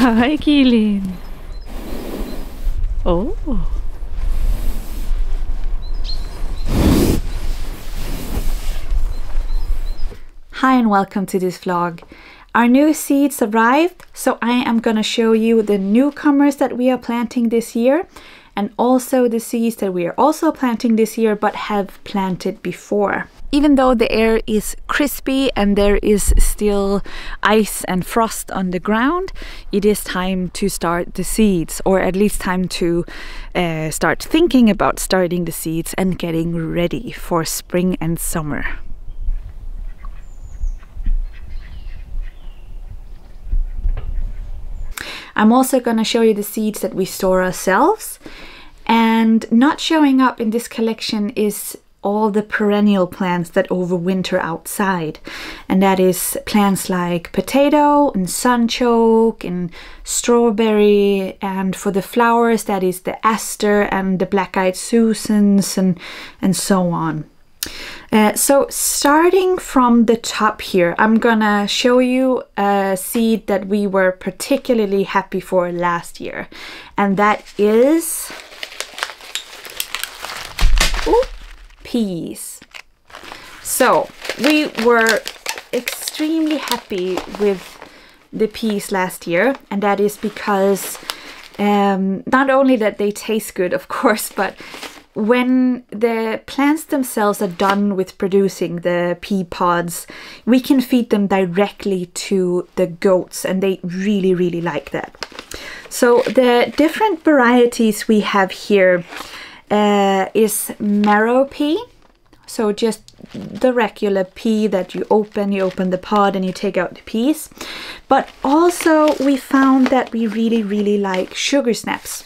Hi, Keelan. Oh. Hi and welcome to this vlog. Our new seeds arrived, so I am gonna show you the newcomers that we are planting this year, and also the seeds that we are also planting this year but have planted before. Even though the air is crispy and there is still ice and frost on the ground, it is time to start the seeds, or at least time to start thinking about starting the seeds and getting ready for spring and summer. I'm also going to show you the seeds that we store ourselves, and not showing up in this collection is all the perennial plants that overwinter outside, and that is plants like potato and sunchoke and strawberry, and for the flowers that is the aster and the black-eyed Susans and so on. So starting from the top here, I'm gonna show you a seed that we were particularly happy for last year, and that is peas. So we were extremely happy with the peas last year, and that is because not only that they taste good, of course, but when the plants themselves are done with producing the pea pods, we can feed them directly to the goats, and they really like that. So the different varieties we have here is marrow pea, so just the regular pea that you open the pod and you take out the peas. But also we found that we really like sugar snaps.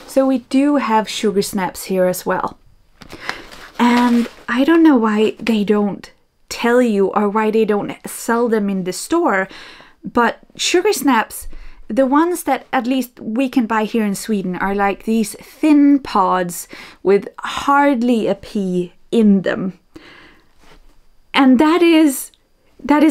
So we do have sugar snaps here as well. And I don't know why they don't tell you, or why they don't sell them in the store, but sugar snaps, the ones that at least we can buy here in Sweden, are like these thin pods with hardly a pea in them. And that is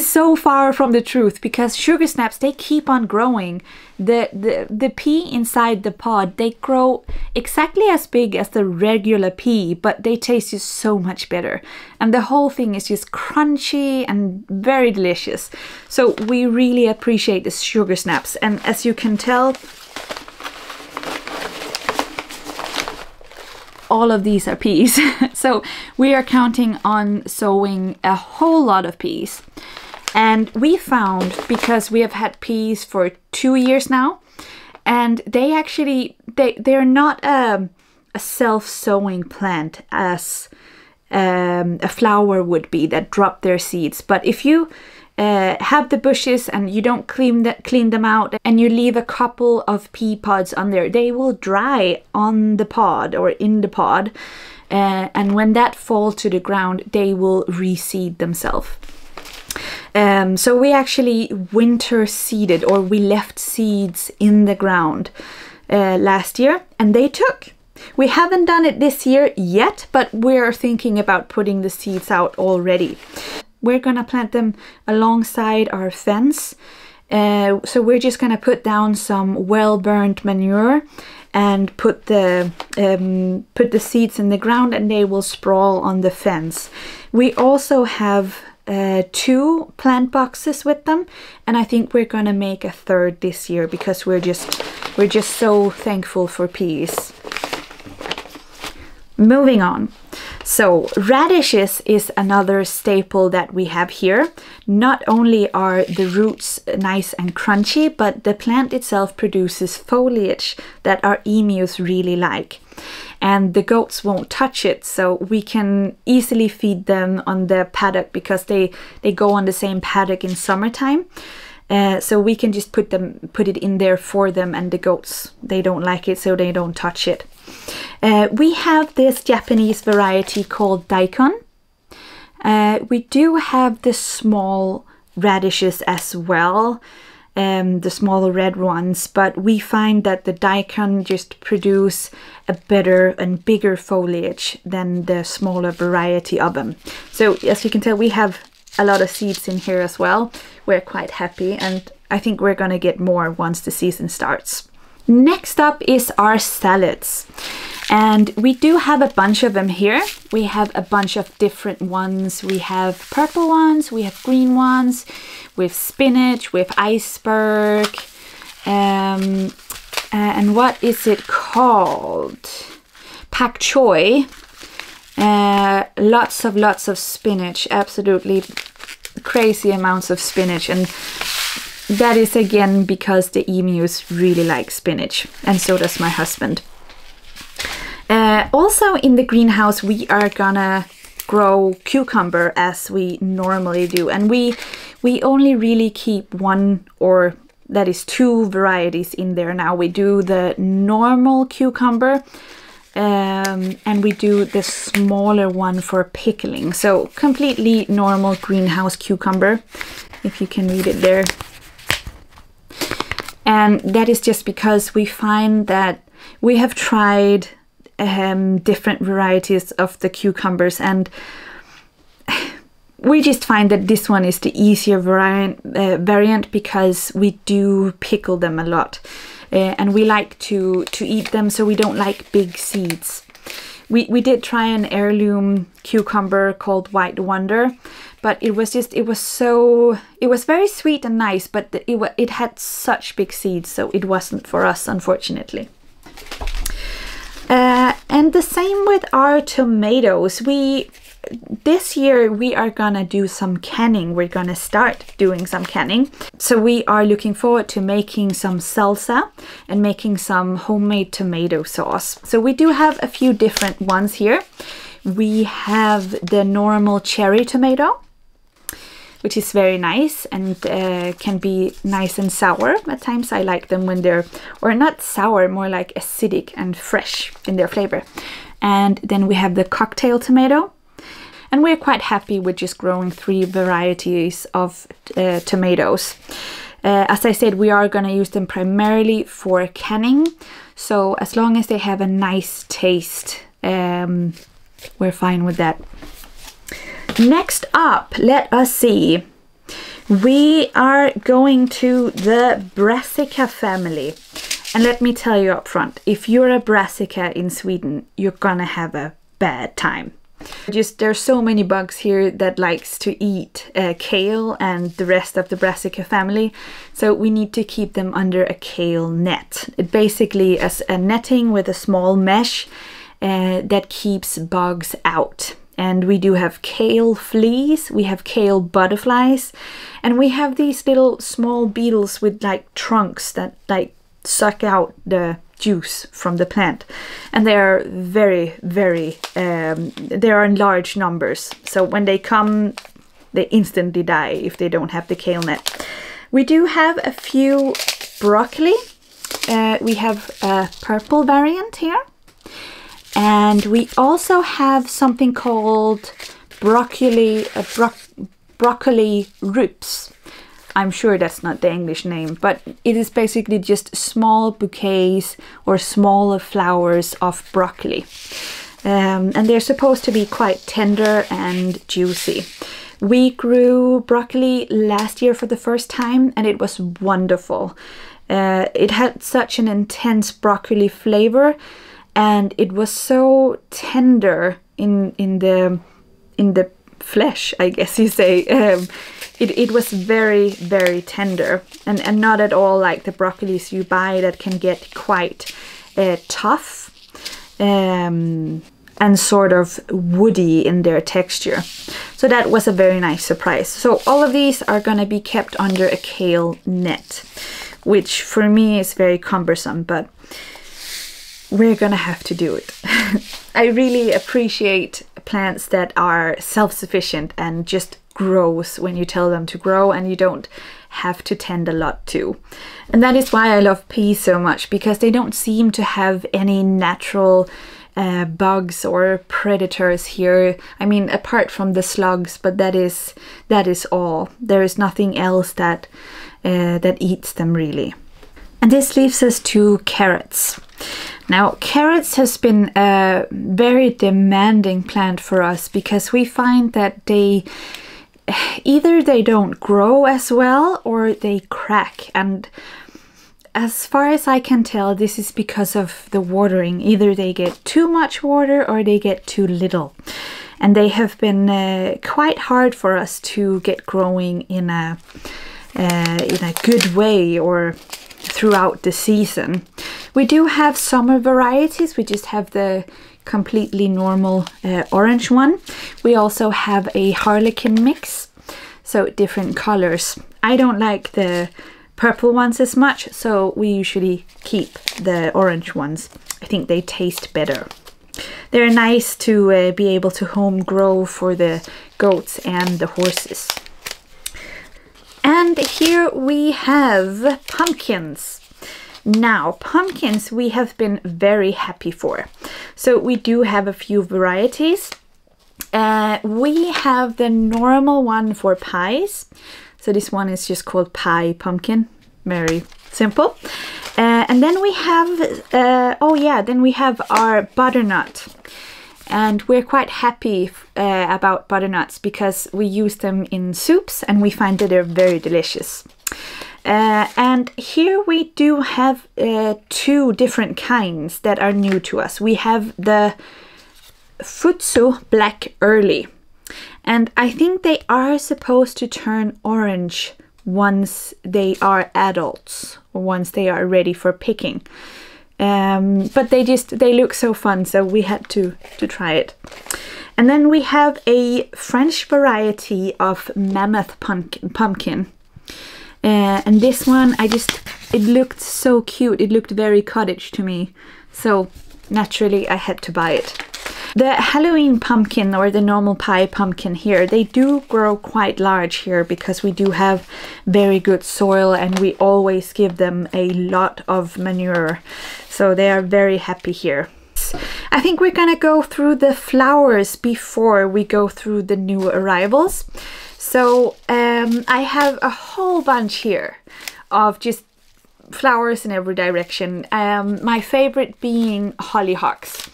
so far from the truth, because sugar snaps, they keep on growing. The pea inside the pod, they grow exactly as big as the regular pea, but they taste just so much better. And the whole thing is just crunchy and very delicious. So we really appreciate the sugar snaps. And as you can tell, all of these are peas. So we are counting on sowing a whole lot of peas. And we found, because we have had peas for 2 years now, and they actually, they're not a self-sowing plant as a flower would be, that drop their seeds. But if you have the bushes and you don't clean them out, and you leave a couple of pea pods on there, they will dry on the pod or in the pod, and when that falls to the ground, they will reseed themselves. So we actually winter seeded, or we left seeds in the ground last year, and they took. We haven't done it this year yet, but we're thinking about putting the seeds out already. We're gonna plant them alongside our fence. So we're just gonna put down some well-burned manure and put the seeds in the ground, and they will sprawl on the fence. We also have 2 plant boxes with them, and I think we're gonna make a 3rd this year, because we're just so thankful for peas. Moving on. So radishes is another staple that we have here. Not only are the roots nice and crunchy, but the plant itself produces foliage that our emues really like. And the goats won't touch it, so we can easily feed them on the paddock, because they go on the same paddock in summertime. So we can just put it in there for them, and the goats, they don't like it, so they don't touch it. We have this Japanese variety called daikon. We do have the small radishes as well, the smaller red ones, but we find that the daikon just produce a better and bigger foliage than the smaller variety of them. So as you can tell, we have a lot of seeds in here as well. We're quite happy, and I think we're gonna get more once the season starts. Next up is our salads. And we do have a bunch of them here. We have a bunch of different ones. We have purple ones, we have green ones, with spinach, with iceberg, and what is it called? Pak choy. Lots of spinach, absolutely crazy amounts of spinach, and that is again because the emus really like spinach, and so does my husband. Also in the greenhouse we are gonna grow cucumber as we normally do, and we only really keep one, or that is two varieties in there now. We do the normal cucumber and we do the smaller one for pickling. So completely normal greenhouse cucumber, if you can read it there. And that is just because we find that we have tried different varieties of the cucumbers, and we just find that this one is the easier variant because we do pickle them a lot, and we like to eat them, so we don't like big seeds. We did try an heirloom cucumber called White Wonder, but it was very sweet and nice, but it had such big seeds, so it wasn't for us, unfortunately. And the same with our tomatoes. This year we are gonna do some canning. We're gonna start doing some canning. So we are looking forward to making some salsa and making some homemade tomato sauce. So we do have a few different ones here. We have the normal cherry tomato, which is very nice and can be nice and sour. At times I like them when they're, or not sour, more like acidic and fresh in their flavor. And then we have the cocktail tomato. And we're quite happy with just growing 3 varieties of tomatoes. As I said, we are going to use them primarily for canning. So as long as they have a nice taste, we're fine with that. Next up, let us see. We are going to the Brassica family. And let me tell you up front, if you're a Brassica in Sweden, you're gonna have a bad time. There's so many bugs here that likes to eat kale and the rest of the Brassica family, so we need to keep them under a kale net. It basically is a netting with a small mesh that keeps bugs out. And we do have kale fleas, we have kale butterflies, and we have these little small beetles with like trunks that like suck out the juice from the plant, and they are very they are in large numbers, so when they come they instantly die if they don't have the kale net. We do have a few broccoli. We have a purple variant here, and we also have something called broccoli roots. I'm sure that's not the English name, but it is basically just small bouquets or smaller flowers of broccoli. And they're supposed to be quite tender and juicy. We grew broccoli last year for the first time, and it was wonderful. It had such an intense broccoli flavor, and it was so tender in the flesh, I guess you say. It was very tender, and not at all like the broccolis you buy that can get quite tough and sort of woody in their texture. So that was a very nice surprise. So all of these are going to be kept under a kale net, which for me is very cumbersome, but we're gonna have to do it. I really appreciate plants that are self-sufficient and just grows when you tell them to grow, and you don't have to tend a lot to. And that is why I love peas so much, because they don't seem to have any natural bugs or predators here. I mean, apart from the slugs, but that is all. There is nothing else that eats them really. And this leaves us to carrots. Now, carrots has been a very demanding plant for us, because we find that they either they don't grow as well or they crack. And as far as I can tell, this is because of the watering. Either they get too much water or they get too little. And they have been quite hard for us to get growing in a good way or throughout the season. We do have summer varieties. We just have the completely normal orange one. We also have a harlequin mix, so different colors. I don't like the purple ones as much, so we usually keep the orange ones. I think they taste better. They're nice to be able to home grow for the goats and the horses. And here we have pumpkins. Now, pumpkins we have been very happy for. So we do have a few varieties. We have the normal one for pies. So this one is just called pie pumpkin. Very simple. And then we have, then we have our butternut. And we're quite happy about butternuts because we use them in soups and we find that they're very delicious. And here we do have two different kinds that are new to us. We have the Futsu Black Early. And I think they are supposed to turn orange once they are adults or once they are ready for picking. But they look so fun, so we had to try it. And then we have a French variety of mammoth pumpkin. And this one, it looked so cute. It looked very cottage to me. So naturally I had to buy it. The Halloween pumpkin or the normal pie pumpkin here, they do grow quite large here because we do have very good soil and we always give them a lot of manure. So they are very happy here. I think we're gonna go through the flowers before we go through the new arrivals. So I have a whole bunch here of just flowers in every direction. My favorite being hollyhocks.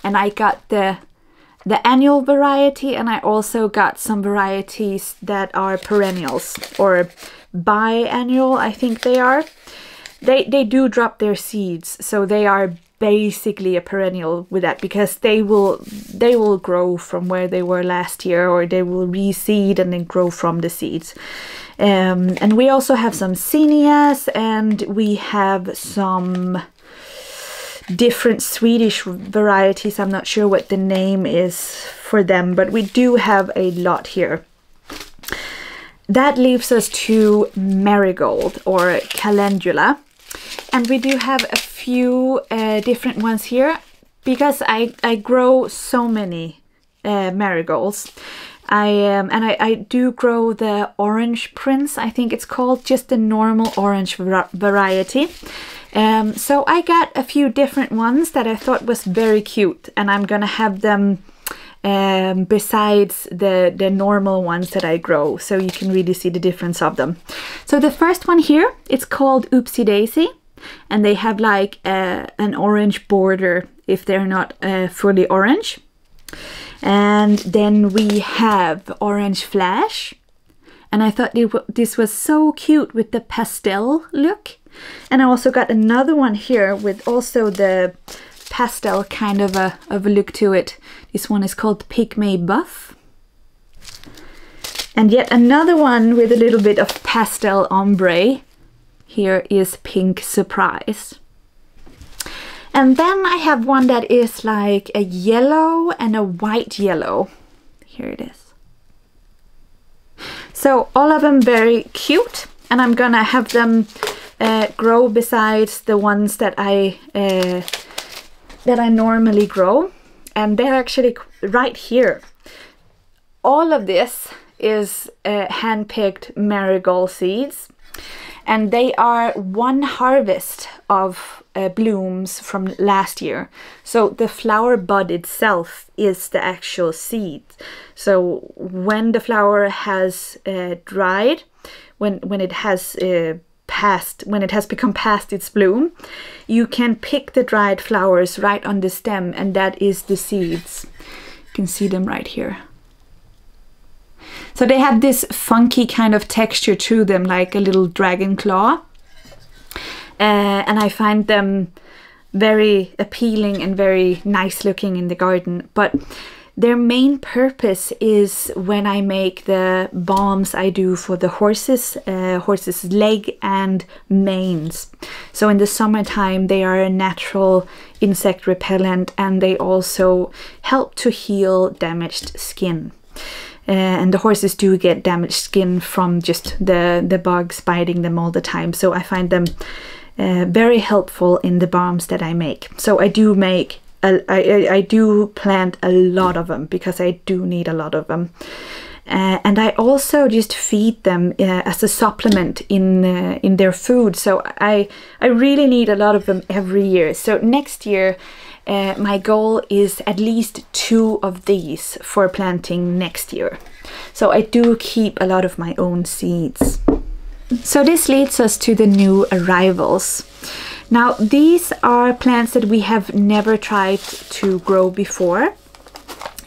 And I got the annual variety, and I also got some varieties that are perennials or biannual, I think they are. They do drop their seeds, so they are basically a perennial with that because they will grow from where they were last year, or they will reseed and then grow from the seeds. And we also have some zinnias, and we have some different Swedish varieties. I'm not sure what the name is for them, but we do have a lot here. That leaves us to marigold or calendula, and we do have a few different ones here because I grow so many marigolds. I do grow the orange prince, I think it's called, just the normal orange variety. So I got a few different ones that I thought was very cute, and I'm gonna have them besides the normal ones that I grow, so you can really see the difference of them. So the first one here, it's called Oopsie Daisy, and they have like an orange border if they're not fully orange. And then we have Orange Flash, and I thought this was so cute with the pastel look. And I also got another one here with also the pastel kind of a look to it. This one is called Pygmy Buff. And yet another one with a little bit of pastel ombre. Here is Pink Surprise. And then I have one that is like a yellow and a white yellow. Here it is. So all of them very cute, and I'm gonna have them grow besides the ones that I normally grow, and they're actually right here. All of this is hand-picked marigold seeds, and they are one harvest of blooms from last year. So the flower bud itself is the actual seed. So when the flower has dried, when it has become past its bloom, you can pick the dried flowers right on the stem, and that is the seeds. You can see them right here. So they have this funky kind of texture to them, like a little dragon claw. And I find them very appealing and very nice looking in the garden. But their main purpose is when I make the balms I do for the horses, horses' leg and manes. So in the summertime they are a natural insect repellent, and they also help to heal damaged skin. And the horses do get damaged skin from just the bugs biting them all the time. So I find them very helpful in the balms that I make. So I do make I do plant a lot of them because I do need a lot of them, and I also just feed them as a supplement in their food. So I really need a lot of them every year. So next year my goal is at least 2 of these for planting next year. So I do keep a lot of my own seeds. So this leads us to the new arrivals. Now these are plants that we have never tried to grow before,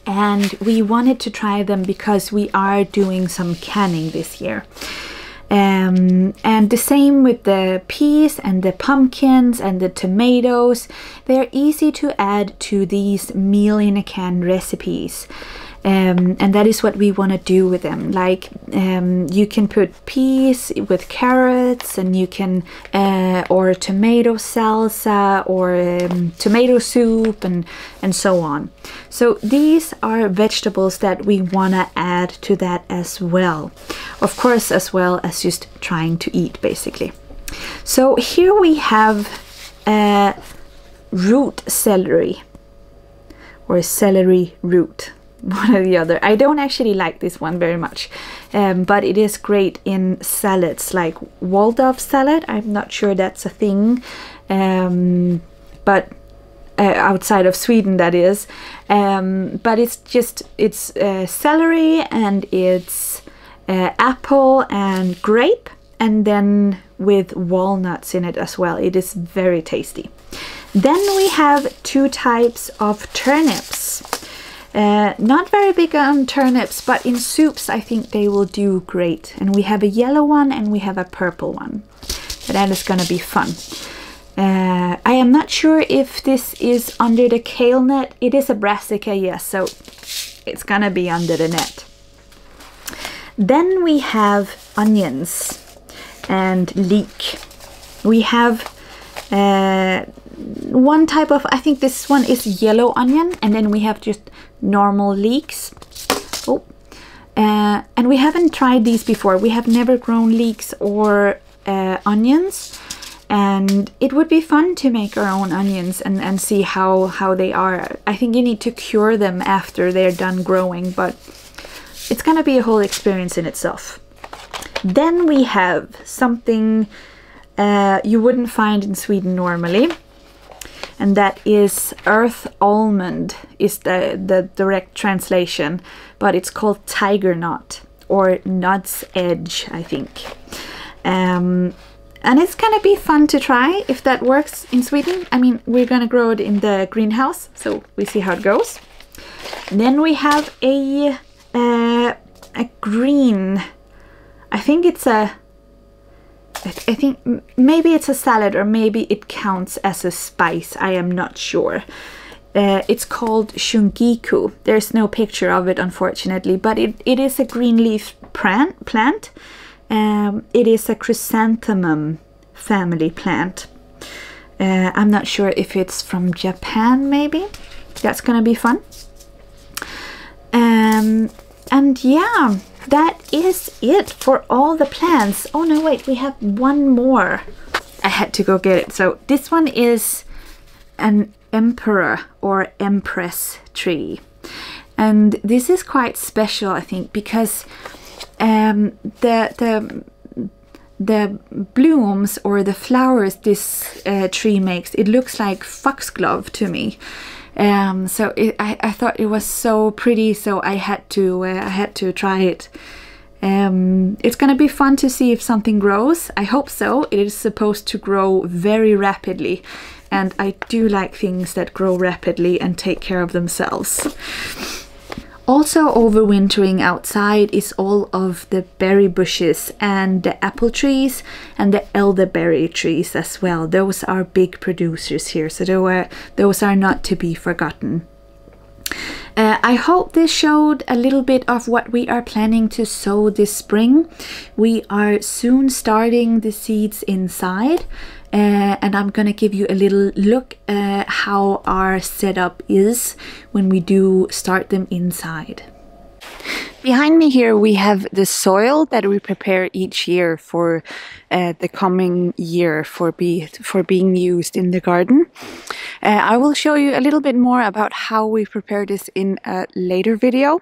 and we wanted to try them because we are doing some canning this year. And the same with the peas and the pumpkins and the tomatoes. They are easy to add to these meal in a can recipes. And that is what we want to do with them. Like you can put peas with carrots, and you can or tomato salsa, or tomato soup, and so on. So these are vegetables that we want to add to that as well, of course, as well as just trying to eat basically. So here we have root celery, or celery root, one or the other. I don't actually like this one very much, but it is great in salads, like Waldorf salad. I'm not sure that's a thing, but outside of Sweden that is. But it's celery, and it's apple and grape, and then with walnuts in it as well. It is very tasty. Then we have 2 types of turnips. Not very big on turnips, but in soups I think they will do great. And we have a yellow one and we have a purple one. So that is gonna be fun. I am not sure if this is under the kale net. It is a brassica, yes, so it's gonna be under the net. Then we have onions and leek. We have one type of, I think this one is yellow onion, and then we have just normal leeks. Oh, and we haven't tried these before. We have never grown leeks or onions, and it would be fun to make our own onions and see how they are. I think you need to cure them after they're done growing, but it's gonna be a whole experience in itself. Then we have something you wouldn't find in Sweden normally, and that is earth almond is the direct translation, but it's called tiger nut or nut's edge, I think. And it's gonna be fun to try if that works in Sweden. I mean, we're gonna grow it in the greenhouse, so we see how it goes. And then we have a green, I think it's a, I think maybe it's a salad, or maybe it counts as a spice. I am not sure. It's called shungiku. There's no picture of it, unfortunately, but it is a green leaf plant. It is a chrysanthemum family plant. I'm not sure if it's from Japan, maybe. That's gonna be fun. And yeah, that is it for all the plants. Oh no, wait, we have one more. I had to go get it. So this one is an emperor or empress tree. And this is quite special, I think, because the blooms or the flowers this tree makes, it looks like foxglove to me. So I thought it was so pretty, so I had to try it. It's gonna be fun to see if something grows. I hope so. It is supposed to grow very rapidly, and I do like things that grow rapidly and take care of themselves. Also overwintering outside is all of the berry bushes and the apple trees and the elderberry trees as well. Those are big producers here, so those are not to be forgotten. I hope this showed a little bit of what we are planning to sow this spring. We are soon starting the seeds inside, and I'm gonna give you a little look at how our setup is when we do start them inside. Behind me here we have the soil that we prepare each year for the coming year for being used in the garden. I will show you a little bit more about how we prepare this in a later video.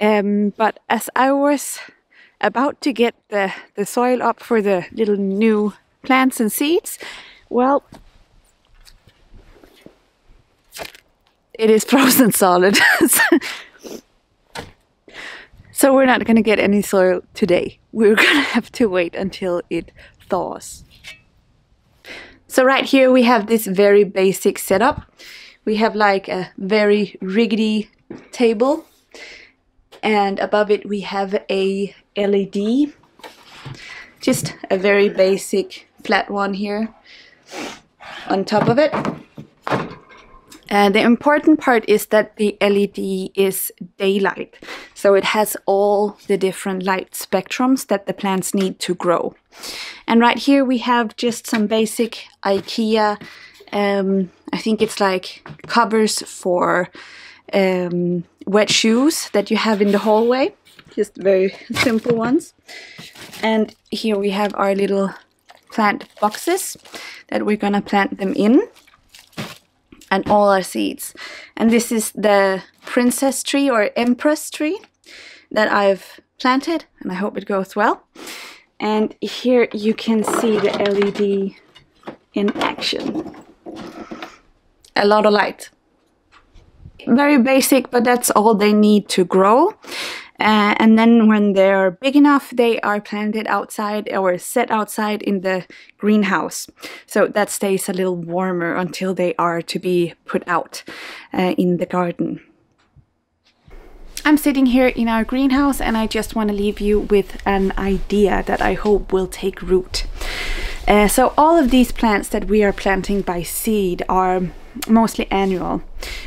But as I was about to get the soil up for the little new plants and seeds, well, it is frozen solid. So we're not going to get any soil today. We're going to have to wait until it thaws. So right here we have this very basic setup. We have like a very rickety table, and above it we have a LED. Just a very basic flat one here on top of it. The important part is that the LED is daylight, so it has all the different light spectrums that the plants need to grow. And right here we have just some basic IKEA, I think it's like covers for wet shoes that you have in the hallway, just very simple ones. And here we have our little plant boxes that we're gonna plant them in, and all our seeds. And this is the princess tree or empress tree that I've planted, and I hope it goes well. And here you can see the LED in action. A lot of light. Very basic, but that's all they need to grow. And then when they're big enough, they are planted outside or set outside in the greenhouse. So that stays a little warmer until they are to be put out in the garden. I'm sitting here in our greenhouse, and I just want to leave you with an idea that I hope will take root. So all of these plants that we are planting by seed are mostly annual.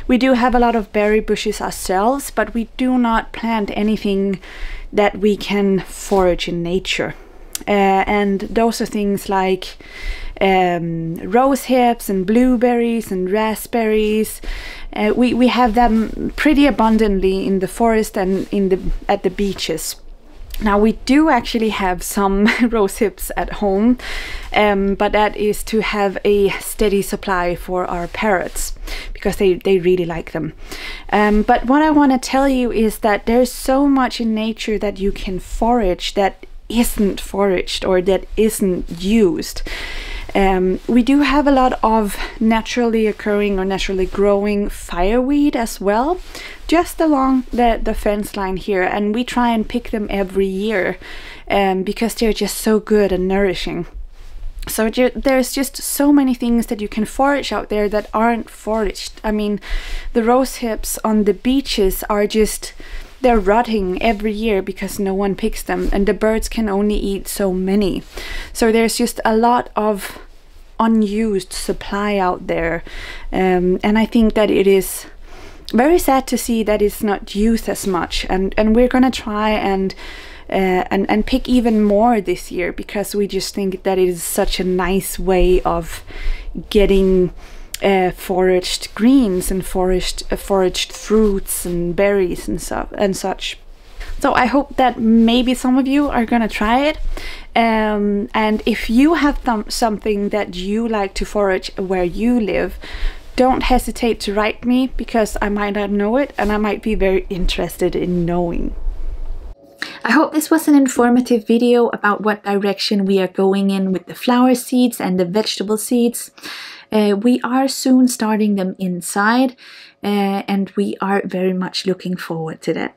We do have a lot of berry bushes ourselves, but we do not plant anything that we can forage in nature. And those are things like rose hips and blueberries and raspberries. We have them pretty abundantly in the forest and at the beaches. Now we do actually have some rose hips at home, but that is to have a steady supply for our parrots, because they really like them. But what I want to tell you is that there's so much in nature that you can forage that isn't foraged or that isn't used. We do have a lot of naturally occurring or naturally growing fireweed as well, just along the fence line here, and we try and pick them every year because they're just so good and nourishing. So there's just so many things that you can forage out there that aren't foraged. I mean, the rose hips on the beaches are just, they're rotting every year because no one picks them, and the birds can only eat so many. So there's just a lot of unused supply out there, and I think that it is very sad to see that it's not used as much, and we're gonna try and pick even more this year, because we just think that it is such a nice way of getting foraged greens and foraged fruits and berries and such. So I hope that maybe some of you are gonna try it, and if you have something that you like to forage where you live, don't hesitate to write me, because I might not know it and I might be very interested in knowing. I hope this was an informative video about what direction we are going in with the flower seeds and the vegetable seeds. We are soon starting them inside, and we are very much looking forward to that.